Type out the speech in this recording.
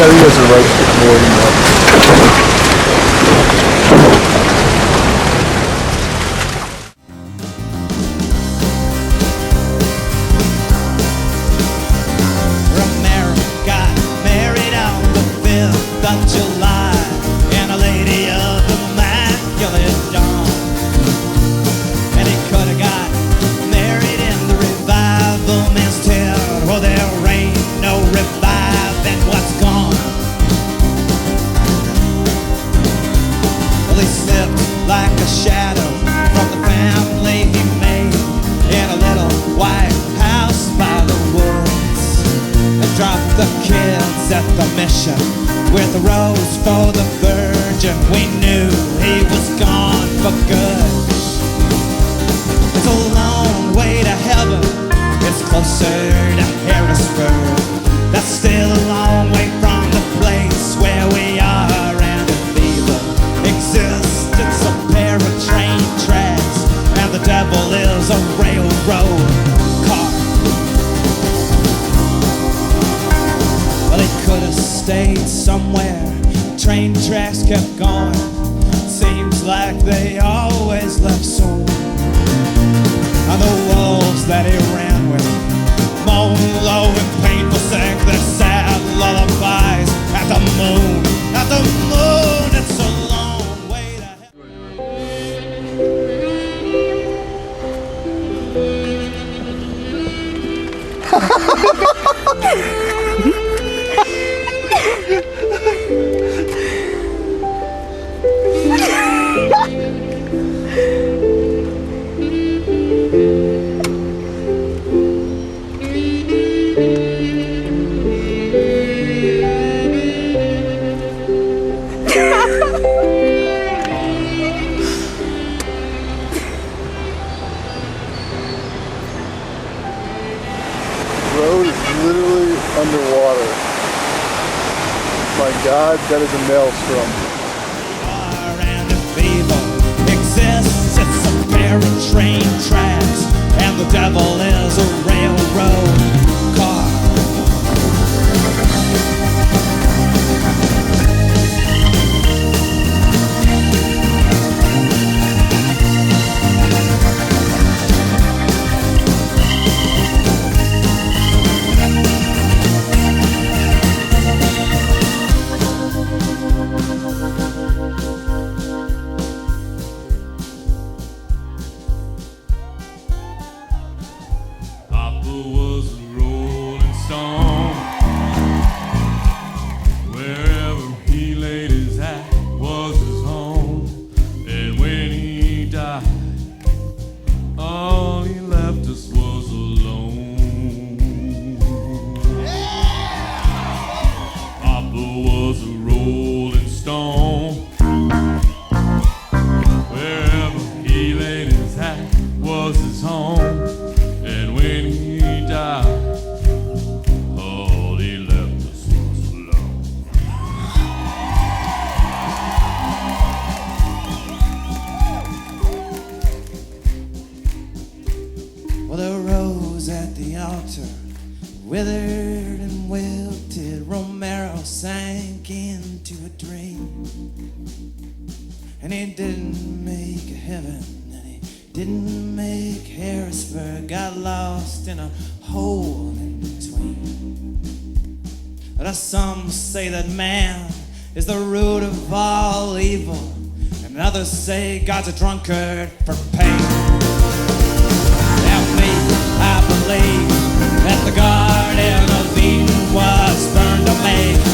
Yeah, he has a right to more than that. Romero got married on the 5th of July in a lady of immaculate dawn. And he could have got married in the revival instead. Well, there ain't no reviving what's gone. Well, he slipped like a shadow from the family he made in a little white house by the woods, and dropped the kids at the mission with a rose for the Virgin. We knew he was gone for good. It's a long way to heaven, it's closer to Harrisburg. That's still a long way from the place where we are, and if evil exists, it's a pair of train tracks, and the devil is a railroad car. Well, he could have stayed somewhere, train tracks kept going. Seems like they always left soon. And the wolves that he ran with moan low and painful, sang their sad lullabies at the moon. At the moon, it's a long way to heaven. The road is literally underwater. My God, that is a maelstrom. And if evil exists, it's a pair of train tracks, and the devil is a railroad car. Papa was a rolling stone. Wherever he laid his hat was his home. And when he died, all he left us was alone. Papa was a rolling stone. Wherever he laid his hat was his home. And when he died, all he left us was alone. Well, the rose at the altar withered and wilted. Romero sank into a dream, and he didn't make heaven, and he didn't make Harrisburg. Got lost in a hole in between. But some say that man is the root of all evil, and others say God's a drunkard for pain. And me, I believe that the Garden of Eden was burned to make